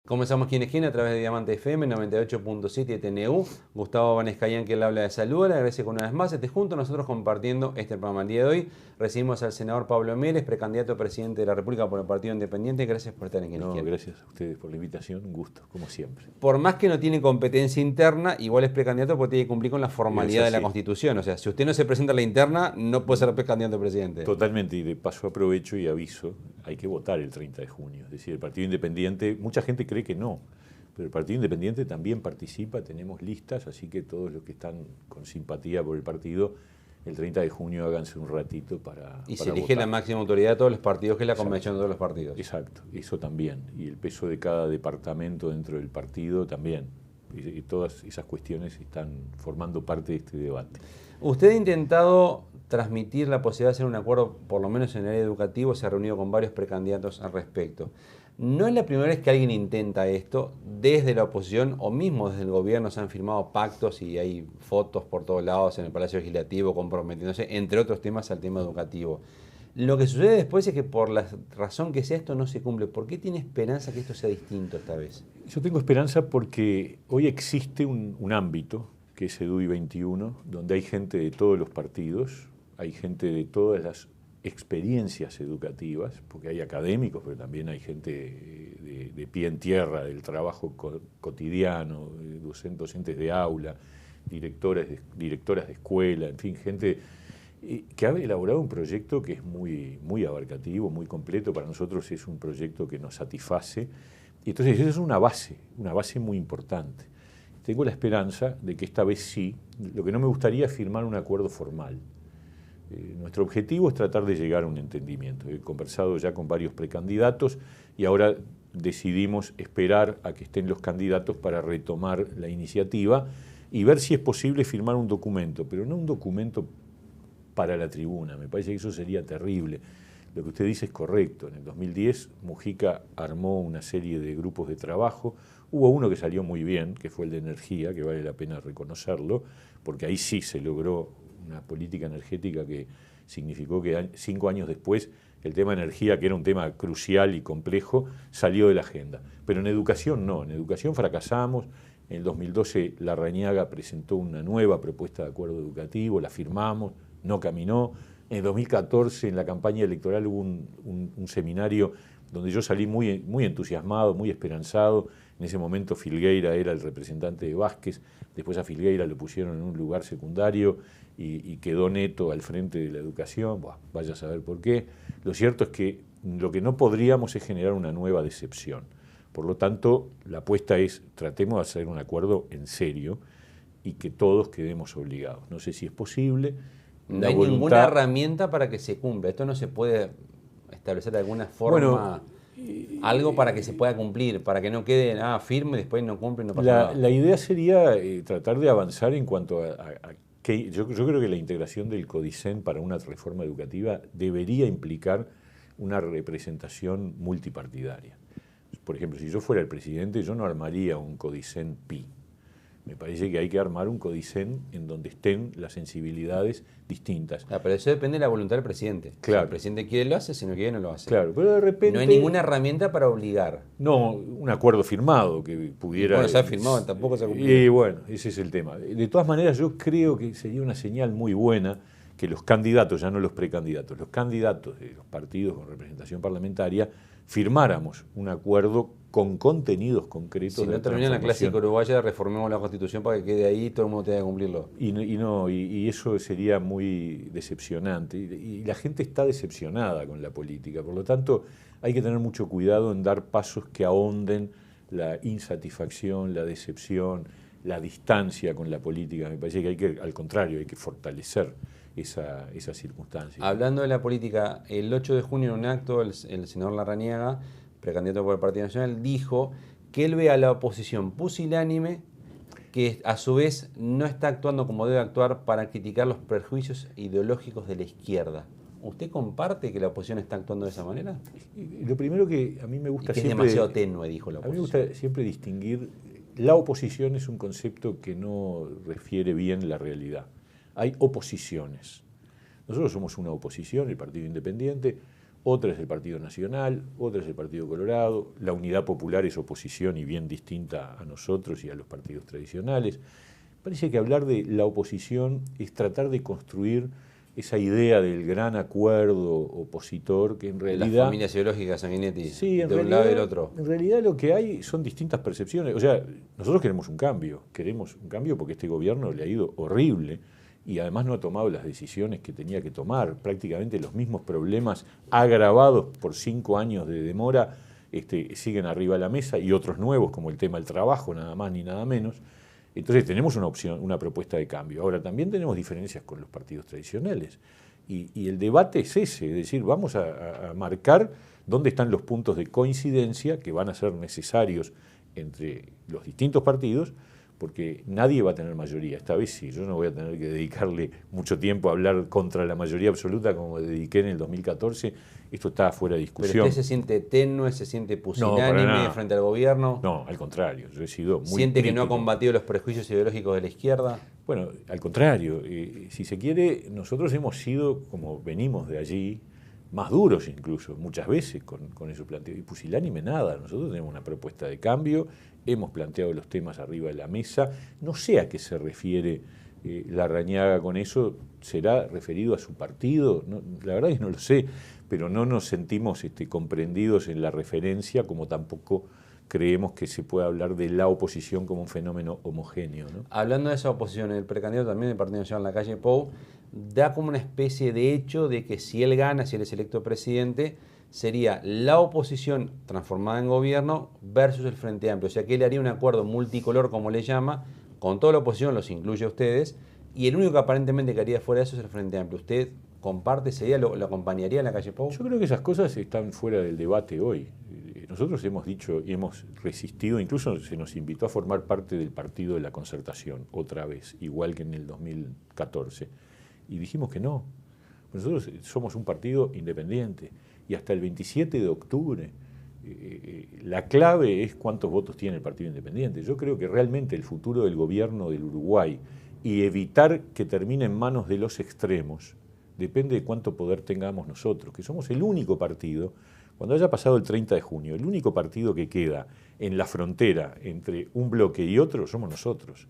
Comenzamos Quién es Quién a través de Diamante FM 98.7 TNU. Gustavo Vanescayan, que le habla de salud. Le agradece una vez más. Junto a nosotros compartiendo este programa el día de hoy. Recibimos al senador Pablo Mieres, precandidato a presidente de la República por el Partido Independiente. Gracias por estar en Quién es Quién. Gracias a ustedes por la invitación. Un gusto, como siempre. Por más que no tiene competencia interna, igual es precandidato porque tiene que cumplir con la formalidad de la Constitución. O sea, si usted no se presenta a la interna, no puede ser precandidato a presidente. Totalmente. Y de paso aprovecho y aviso, hay que votar el 30 de junio. Es decir, el Partido Independiente, mucha gente cree que no. Pero el Partido Independiente también participa, tenemos listas, así que todos los que están con simpatía por el partido, el 30 de junio háganse un ratito para Y se elige la máxima autoridad de todos los partidos, que es la convención de todos los partidos. Exacto, eso también. Y el peso de cada departamento dentro del partido también. Y todas esas cuestiones están formando parte de este debate. Usted ha intentado transmitir la posibilidad de hacer un acuerdo, por lo menos en el área educativo, se ha reunido con varios precandidatos al respecto. No es la primera vez que alguien intenta esto, desde la oposición o mismo desde el gobierno se han firmado pactos y hay fotos por todos lados en el Palacio Legislativo comprometiéndose, entre otros temas, al tema educativo. Lo que sucede después es que por la razón que sea esto no se cumple. ¿Por qué tiene esperanza que esto sea distinto esta vez? Yo tengo esperanza porque hoy existe un ámbito, que es EDUI 21, donde hay gente de todos los partidos, hay gente de todas las experiencias educativas, porque hay académicos, pero también hay gente de pie en tierra, del trabajo cotidiano, docentes de aula, directoras de escuela, en fin, gente que ha elaborado un proyecto que es muy abarcativo, muy completo. Para nosotros es un proyecto que nos satisface. Y entonces esa es una base muy importante. Tengo la esperanza de que esta vez sí. Lo que no me gustaría es firmar un acuerdo formal. Nuestro objetivo es tratar de llegar a un entendimiento. He conversado ya con varios precandidatos y ahora decidimos esperar a que estén los candidatos para retomar la iniciativa y ver si es posible firmar un documento, pero no un documento para la tribuna. Me parece que eso sería terrible. Lo que usted dice es correcto. En el 2010 Mujica armó una serie de grupos de trabajo. Hubo uno que salió muy bien, que fue el de energía, que vale la pena reconocerlo, porque ahí sí se logró una política energética que significó que 5 años después el tema de energía, que era un tema crucial y complejo, salió de la agenda. Pero en educación no, en educación fracasamos. En el 2012 Larrañaga presentó una nueva propuesta de acuerdo educativo, la firmamos, no caminó. En el 2014, en la campaña electoral, hubo un seminario donde yo salí muy entusiasmado, muy esperanzado. En ese momento Filgueira era el representante de Vázquez, después a Filgueira lo pusieron en un lugar secundario y quedó Neto al frente de la educación. Buah, vaya a saber por qué. Lo cierto es que lo que no podríamos es generar una nueva decepción. Por lo tanto, la apuesta es tratemos de hacer un acuerdo en serio y que todos quedemos obligados. No sé si es posible. No hay ninguna herramienta para que se cumpla. Esto no se puede establecer de alguna forma, algo para que se pueda cumplir, para que no quede firme y después no cumple y no pasa nada. La idea sería tratar de avanzar en cuanto a que yo creo que la integración del CODICEN para una reforma educativa debería implicar una representación multipartidaria. Por ejemplo, si yo fuera el presidente, yo no armaría un CODICEN PI. Me parece que hay que armar un CODICEN en donde estén las sensibilidades distintas. Pero eso depende de la voluntad del presidente. Claro. Si el presidente quiere lo hace, si no quiere no lo hace. Claro, pero de repente... No hay ninguna herramienta para obligar. No, un acuerdo firmado que pudiera... Bueno, se ha firmado, tampoco se ha cumplido. Y bueno, ese es el tema. De todas maneras, yo creo que sería una señal muy buena que los candidatos, ya no los precandidatos, los candidatos de los partidos con representación parlamentaria, firmáramos un acuerdo con contenidos concretos. Si no termina la clásica uruguaya, reformemos la Constitución para que quede ahí y todo el mundo tenga que cumplirlo. Y eso sería muy decepcionante. Y la gente está decepcionada con la política. Por lo tanto, hay que tener mucho cuidado en dar pasos que ahonden la insatisfacción, la decepción, la distancia con la política. Me parece que al contrario, hay que fortalecer esa circunstancia. Hablando de la política, el 8 de junio en un acto, el senador Larrañaga, precandidato por el Partido Nacional, dijo que él ve a la oposición pusilánime, que a su vez no está actuando como debe actuar para criticar los prejuicios ideológicos de la izquierda. ¿Usted comparte que la oposición está actuando de esa manera? Lo primero que a mí me gusta siempre... es demasiado tenue, dijo la oposición. A mí me gusta siempre distinguir. La oposición es un concepto que no refiere bien la realidad. Hay oposiciones. Nosotros somos una oposición, el Partido Independiente, otra es el Partido Nacional, otra es el Partido Colorado, la Unidad Popular es oposición y bien distinta a nosotros y a los partidos tradicionales. Parece que hablar de la oposición es tratar de construir esa idea del gran acuerdo opositor que en realidad... Las familias ideológicas, Sanguinetti, sí, de un lado y del otro. En realidad lo que hay son distintas percepciones. O sea, nosotros queremos un cambio porque este gobierno le ha ido horrible y además no ha tomado las decisiones que tenía que tomar. Prácticamente los mismos problemas agravados por 5 años de demora siguen arriba de la mesa y otros nuevos como el tema del trabajo, nada más ni nada menos. Entonces tenemos una propuesta de cambio. Ahora también tenemos diferencias con los partidos tradicionales y el debate es ese, es decir, vamos a marcar dónde están los puntos de coincidencia que van a ser necesarios entre los distintos partidos, porque nadie va a tener mayoría. Esta vez sí, yo no voy a tener que dedicarle mucho tiempo a hablar contra la mayoría absoluta como dediqué en el 2014. Esto está fuera de discusión. ¿Pero usted se siente tenue, se siente pusilánime frente al gobierno? No, al contrario, yo he sido muy ¿Siente crítico. que no ha combatido los prejuicios ideológicos de la izquierda? Bueno, al contrario, si se quiere, nosotros hemos sido, como venimos de allí, más duros incluso, muchas veces con esos planteos. Y pusilánime nada, nosotros tenemos una propuesta de cambio, hemos planteado los temas arriba de la mesa, no sé a qué se refiere Larrañaga con eso, ¿será referido a su partido? No, la verdad es que no lo sé, pero no nos sentimos comprendidos en la referencia, como tampoco creemos que se pueda hablar de la oposición como un fenómeno homogéneo, ¿no? Hablando de esa oposición, el precandidato también del Partido Nacional, la calle Pou, da como una especie de hecho de que si él gana, si él es electo presidente, sería la oposición transformada en gobierno versus el Frente Amplio. O sea que él haría un acuerdo multicolor, como le llama, con toda la oposición, los incluye a ustedes, y el único que aparentemente que haría fuera de eso es el Frente Amplio. ¿Usted comparte esa idea? ¿Lo acompañaría en la calle Pou? Yo creo que esas cosas están fuera del debate hoy. Nosotros hemos dicho y hemos resistido, incluso se nos invitó a formar parte del Partido de la Concertación, otra vez, igual que en el 2014. Y dijimos que no. Nosotros somos un partido independiente y hasta el 27 de octubre la clave es cuántos votos tiene el Partido Independiente. Yo creo que realmente el futuro del gobierno del Uruguay y evitar que termine en manos de los extremos depende de cuánto poder tengamos nosotros, que somos el único partido, cuando haya pasado el 30 de junio, el único partido que queda en la frontera entre un bloque y otro somos nosotros.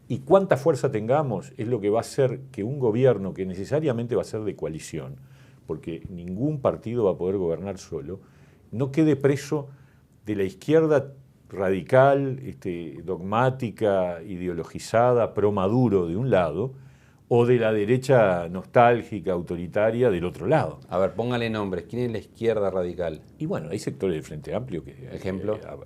Y cuánta fuerza tengamos es lo que va a hacer que un gobierno que necesariamente va a ser de coalición, porque ningún partido va a poder gobernar solo, no quede preso de la izquierda radical, dogmática, ideologizada, pro Maduro de un lado, o de la derecha nostálgica, autoritaria del otro lado. A ver, póngale nombres. ¿Quién es la izquierda radical? Y bueno, hay sectores del Frente Amplio que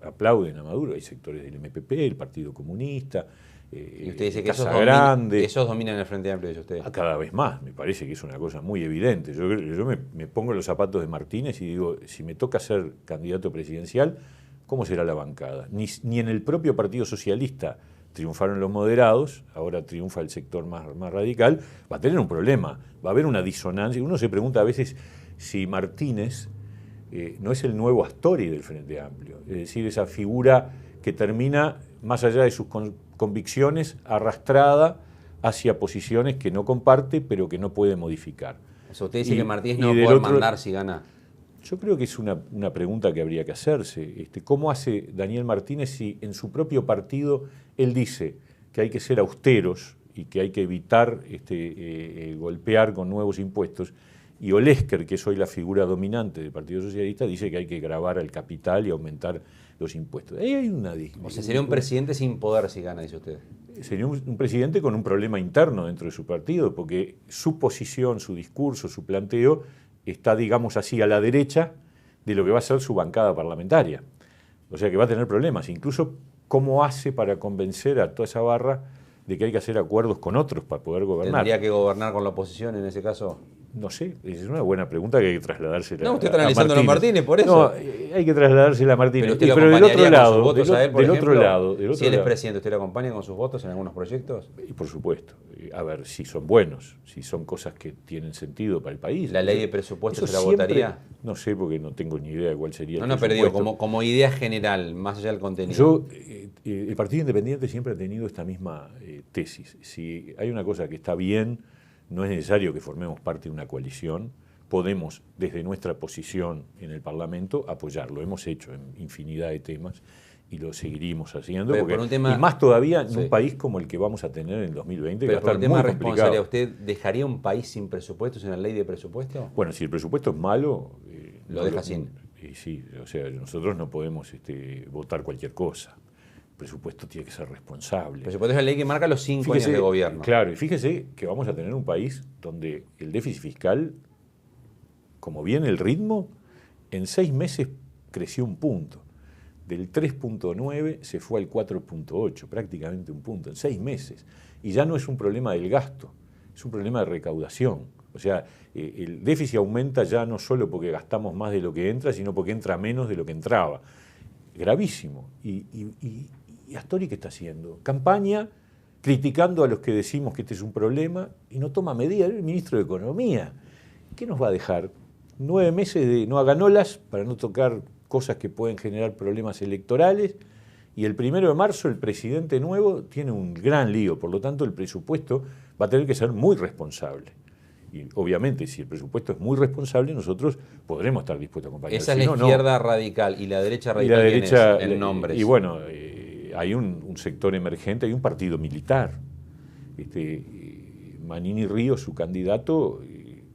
aplauden a Maduro, hay sectores del MPP, el Partido Comunista, y usted dice que esos dominan el Frente Amplio, dice usted. Cada vez más, me parece que es una cosa muy evidente. Yo me pongo en los zapatos de Martínez y digo, si me toca ser candidato presidencial, ¿cómo será la bancada? Ni en el propio Partido Socialista triunfaron los moderados, ahora triunfa el sector más radical, va a tener un problema, va a haber una disonancia. Uno se pregunta a veces si Martínez no es el nuevo Astori del Frente Amplio, es decir, esa figura que termina, más allá de sus convicciones, arrastrada hacia posiciones que no comparte, pero que no puede modificar. O sea, usted dice que Martínez no va a poder mandar si gana. Yo creo que es una pregunta que habría que hacerse. ¿Cómo hace Daniel Martínez si en su propio partido él dice que hay que ser austeros y que hay que evitar golpear con nuevos impuestos? Y Olesker, que es hoy la figura dominante del Partido Socialista, dice que hay que gravar al capital y aumentar los impuestos. Ahí hay una discusión. O sea, sería un presidente sin poder si gana, dice usted. Sería un presidente con un problema interno dentro de su partido, porque su posición, su discurso, su planteo está, digamos así, a la derecha de lo que va a ser su bancada parlamentaria. O sea que va a tener problemas. Incluso cómo hace para convencer a toda esa barra de que hay que hacer acuerdos con otros para poder gobernar. ¿Tendría que gobernar con la oposición en ese caso? No sé, es una buena pregunta que hay que trasladársela usted está analizando a Martínez, por eso. No, hay que trasladársela a Martínez. Pero del otro lado, del otro lado. Si él es presidente, ¿usted lo acompaña con sus votos en algunos proyectos? Y por supuesto. A ver, si son buenos, si son cosas que tienen sentido para el país. ¿La ley de presupuesto se la votaría? No sé, porque no tengo ni idea de cuál sería el presupuesto. No, pero digo, como idea general, más allá del contenido. El Partido Independiente siempre ha tenido esta misma tesis. Si hay una cosa que está bien, no es necesario que formemos parte de una coalición, podemos, desde nuestra posición en el Parlamento, apoyarlo. Hemos hecho en infinidad de temas y lo seguiremos haciendo. Pero Porque, por un tema, y más todavía en sí, un país como el que vamos a tener en el 2020, que pero va por a un estar tema muy de responsabilidad, complicado. ¿usted dejaría un país sin presupuestos en la ley de presupuesto? Bueno, si el presupuesto es malo... Lo no deja sin. Sí, o sea, nosotros no podemos votar cualquier cosa. El presupuesto tiene que ser responsable. El presupuesto es la ley que marca los 5 años de gobierno. Claro, y fíjese que vamos a tener un país donde el déficit fiscal, como viene el ritmo, en 6 meses creció 1 punto. Del 3.9 se fue al 4.8, prácticamente 1 punto, en 6 meses. Y ya no es un problema del gasto, es un problema de recaudación. O sea, el déficit aumenta ya no solo porque gastamos más de lo que entra, sino porque entra menos de lo que entraba. Gravísimo. Y Astori, ¿qué está haciendo? Campaña criticando a los que decimos que este es un problema y no toma medidas. El ministro de Economía, ¿qué nos va a dejar? 9 meses de no hagan olas para no tocar cosas que pueden generar problemas electorales, y el 1 de marzo el presidente nuevo tiene un gran lío. Por lo tanto, el presupuesto va a tener que ser muy responsable. Y obviamente, si el presupuesto es muy responsable, nosotros podremos estar dispuestos a acompañar. Esa es la izquierda radical y la derecha radical. Y la derecha, en nombres. Y bueno, hay un sector emergente, hay un partido militar. Manini Ríos, su candidato,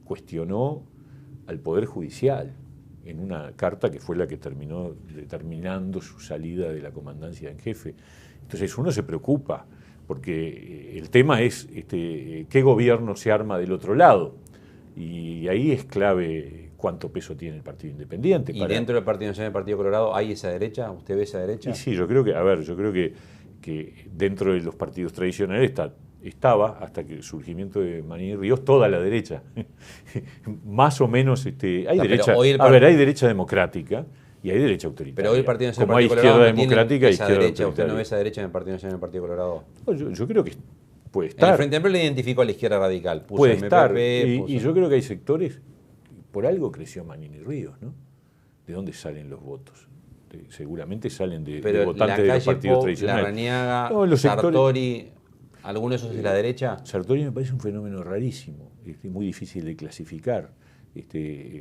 cuestionó al Poder Judicial en una carta que fue la que terminó determinando su salida de la comandancia en jefe. Entonces uno se preocupa, porque el tema es qué gobierno se arma del otro lado. Y ahí es clave cuánto peso tiene el Partido Independiente. ¿Y dentro del Partido Nacional y del Partido Colorado hay esa derecha? ¿Usted ve esa derecha? Y sí, yo creo que dentro de los partidos tradicionales estaba, hasta que el surgimiento de Manini Ríos, toda la derecha. Más o menos hay derecha. Hay derecha democrática y hay derecha autoritaria. Pero hoy el Partido Nacional como hay izquierda democrática y izquierda derecha. autoritaria. ¿Usted no ve esa derecha en el Partido Nacional y en el Partido Colorado? No, yo creo que puede En estar. el Frente Amplio le identificó a la izquierda radical. Puso Puede MPP, estar. Y yo creo que hay sectores, por algo creció Manini Ríos, ¿no? ¿De dónde salen los votos? Seguramente salen de votantes de los partidos tradicionales. Larrañaga, No, los Sartori, ¿alguno de esos es de la derecha? Sartori me parece un fenómeno rarísimo, muy difícil de clasificar.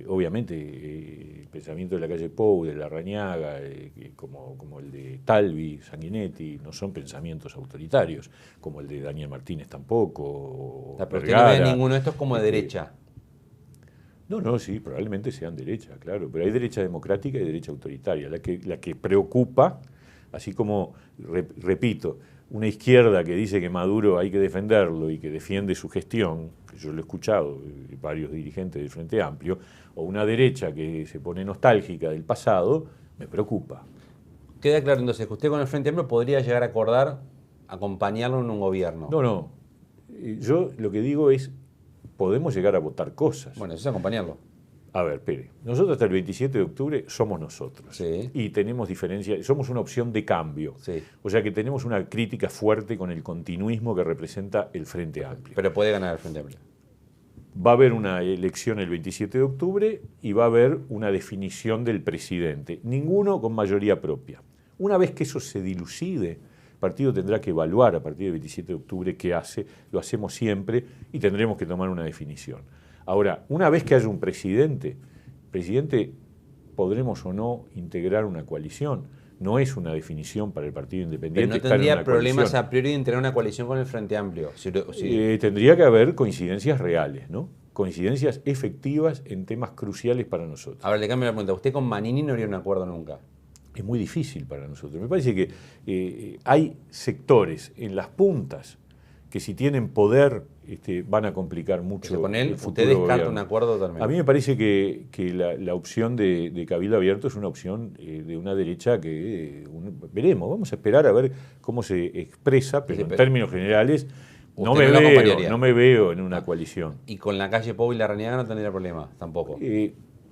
Obviamente, el pensamiento de la calle Pou, de Larrañaga, como el de Talvi, Sanguinetti, no son pensamientos autoritarios, como el de Daniel Martínez tampoco. Pero usted no ve a ninguno de estos como de derecha. No, sí, probablemente sean derecha, claro, pero hay derecha democrática y derecha autoritaria, la que preocupa, así como, repito, una izquierda que dice que Maduro hay que defenderlo y que defiende su gestión, que yo lo he escuchado de varios dirigentes del Frente Amplio, o una derecha que se pone nostálgica del pasado, me preocupa. Queda claro entonces que usted con el Frente Amplio podría llegar a acordar acompañarlo en un gobierno. No, yo lo que digo es, podemos llegar a votar cosas. Bueno, eso es acompañarlo. A ver, Pérez, nosotros hasta el 27 de octubre somos nosotros. Sí. Y tenemos diferencias, somos una opción de cambio. Sí. O sea que tenemos una crítica fuerte con el continuismo que representa el Frente Amplio. Pero puede ganar el Frente Amplio. Va a haber una elección el 27 de octubre y va a haber una definición del presidente. Ninguno con mayoría propia. Una vez que eso se dilucide, el partido tendrá que evaluar a partir del 27 de octubre qué hace. Lo hacemos siempre y tendremos que tomar una definición. Ahora, una vez que haya un presidente, podremos o no integrar una coalición. No es una definición para el Partido Independiente. Pero no tendría problemas a priori de integrar una coalición con el Frente Amplio. Tendría que haber coincidencias reales, ¿no? Coincidencias efectivas en temas cruciales para nosotros. Ahora le cambio la pregunta. ¿Usted con Manini no haría un acuerdo nunca? Es muy difícil para nosotros. Me parece que hay sectores en las puntas que si tienen poder van a complicar mucho. O sea, con él, el futuro ¿usted descarta gobierno. un acuerdo totalmente? A mí me parece que la opción de Cabildo Abierto es una opción de una derecha que veremos. Vamos a esperar a ver cómo se expresa, pero en términos generales no me veo en una coalición. ¿Y con la calle Pou y Larrañaga no tendría problema tampoco?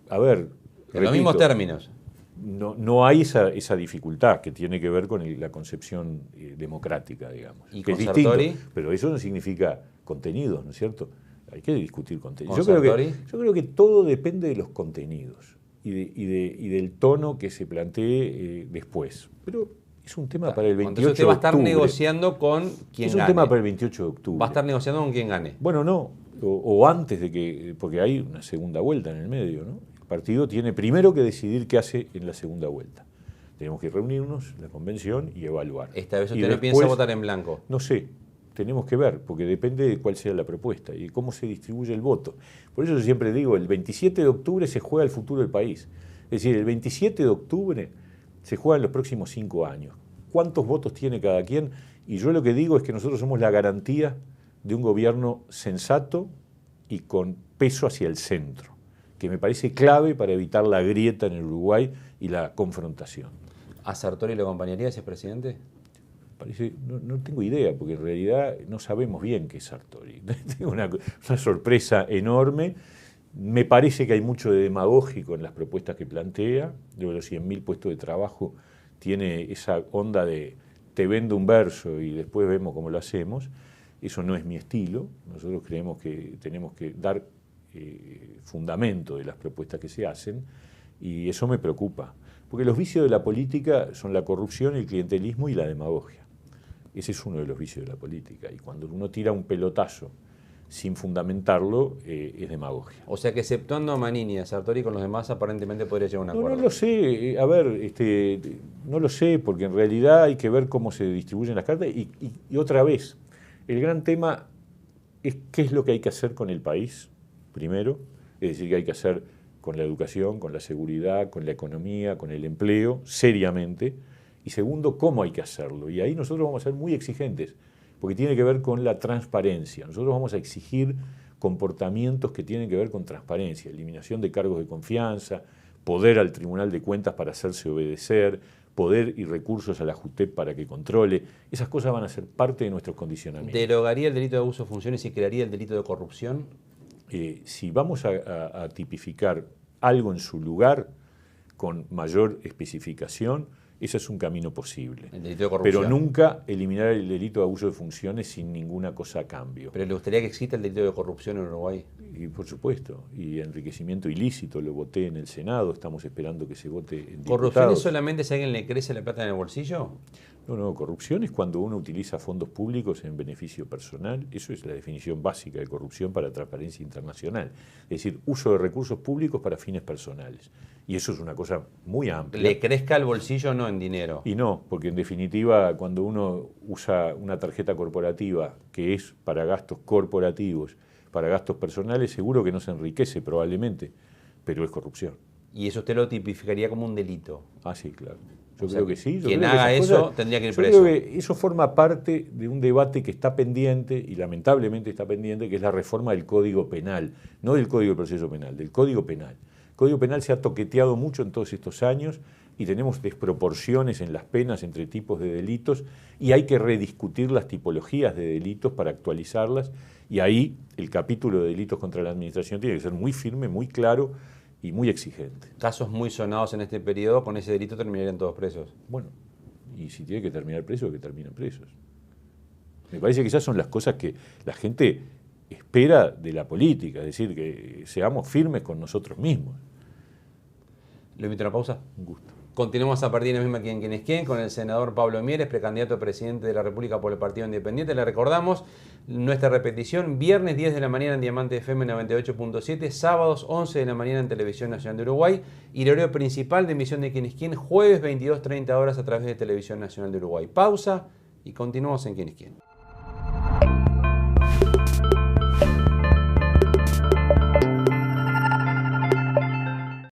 A ver, en los mismos términos. No hay esa dificultad que tiene que ver con la concepción democrática, digamos. ¿Y que con es distinto, Sartori? pero eso no significa contenidos, ¿no es cierto? Hay que discutir contenidos. ¿Con Sartori? Yo creo que todo depende de los contenidos y del tono que se plantee después. Pero es un tema para el 28 de octubre. Usted va a estar negociando con quien gane. Es un tema para el 28 de octubre. Va a estar negociando con quien gane. Bueno, no. o antes de que, porque hay una segunda vuelta en el medio, ¿no? El partido tiene primero que decidir qué hace en la segunda vuelta. Tenemos que reunirnos, la convención, y evaluar. Esta vez Y usted no después, piensa votar en blanco. No sé, tenemos que ver, porque depende de cuál sea la propuesta y de cómo se distribuye el voto. Por eso yo siempre digo, el 27 de octubre se juega el futuro del país. Es decir, el 27 de octubre se juega en los próximos 5 años. ¿Cuántos votos tiene cada quien? Y yo lo que digo es que nosotros somos la garantía de un gobierno sensato y con peso hacia el centro, que me parece clave para evitar la grieta en el Uruguay y la confrontación. ¿A Sartori lo acompañaría ese presidente? No tengo idea, porque en realidad no sabemos bien qué es Sartori. Tengo una sorpresa enorme. Me parece que hay mucho de demagógico en las propuestas que plantea. De los 100.000 puestos de trabajo tiene esa onda de te vendo un verso y después vemos cómo lo hacemos. Eso no es mi estilo. Nosotros creemos que tenemos que dar fundamento de las propuestas que se hacen y eso me preocupa. Porque los vicios de la política son la corrupción, el clientelismo y la demagogia. Ese es uno de los vicios de la política. Y cuando uno tira un pelotazo sin fundamentarlo, es demagogia. O sea que exceptuando a Manini y a Sartori, con los demás aparentemente podría llegar a un acuerdo. No lo sé. A ver, no lo sé, porque en realidad hay que ver cómo se distribuyen las cartas. Y otra vez, el gran tema es qué es lo que hay que hacer con el país, primero. Es decir, qué hay que hacer con la educación, con la seguridad, con la economía, con el empleo, seriamente. Y segundo, cómo hay que hacerlo. Y ahí nosotros vamos a ser muy exigentes, porque tiene que ver con la transparencia. Nosotros vamos a exigir comportamientos que tienen que ver con transparencia, eliminación de cargos de confianza, poder al Tribunal de Cuentas para hacerse obedecer, poder y recursos a la JUTEP para que controle. Esas cosas van a ser parte de nuestros condicionamientos. ¿Derogaría el delito de abuso de funciones y crearía el delito de corrupción? Si vamos a tipificar algo en su lugar con mayor especificación, ese es un camino posible. El delito de corrupción. Pero nunca eliminar el delito de abuso de funciones sin ninguna cosa a cambio. ¿Pero le gustaría que exista el delito de corrupción en Uruguay? Y por supuesto, y enriquecimiento ilícito, lo voté en el Senado, estamos esperando que se vote en diputados. ¿Corrupción es solamente si a alguien le crece la plata en el bolsillo? No, corrupción es cuando uno utiliza fondos públicos en beneficio personal. Eso es la definición básica de corrupción para Transparencia Internacional. Es decir, uso de recursos públicos para fines personales. Y eso es una cosa muy amplia. ¿Le crezca el bolsillo o no en dinero? Y no, porque en definitiva, cuando uno usa una tarjeta corporativa que es para gastos corporativos, para gastos personales, seguro que no se enriquece probablemente, pero es corrupción. ¿Y eso usted lo tipificaría como un delito? Ah, sí, claro. Yo creo que sí. Quien haga eso tendría que ir preso. Yo creo que eso forma parte de un debate que está pendiente, y lamentablemente está pendiente, que es la reforma del Código Penal. No del Código de Proceso Penal, del Código Penal. El Código Penal se ha toqueteado mucho en todos estos años y tenemos desproporciones en las penas entre tipos de delitos y hay que rediscutir las tipologías de delitos para actualizarlas y ahí el capítulo de delitos contra la administración tiene que ser muy firme, muy claro y muy exigente. Casos muy sonados en este periodo, con ese delito terminarían todos presos. Bueno, y si tiene que terminar preso, que terminen presos. Me parece que esas son las cosas que la gente espera de la política, es decir, que seamos firmes con nosotros mismos. ¿Le invito a una pausa? Un gusto. Continuamos a partir de la misma Quién es quién con el senador Pablo Mieres, precandidato a presidente de la República por el Partido Independiente. Le recordamos nuestra repetición, viernes 10 de la mañana en Diamante FM 98.7, sábados 11 de la mañana en Televisión Nacional de Uruguay y el horario principal de emisión de Quién es quién, jueves 22:30 horas a través de Televisión Nacional de Uruguay. Pausa y continuamos en Quién es quién.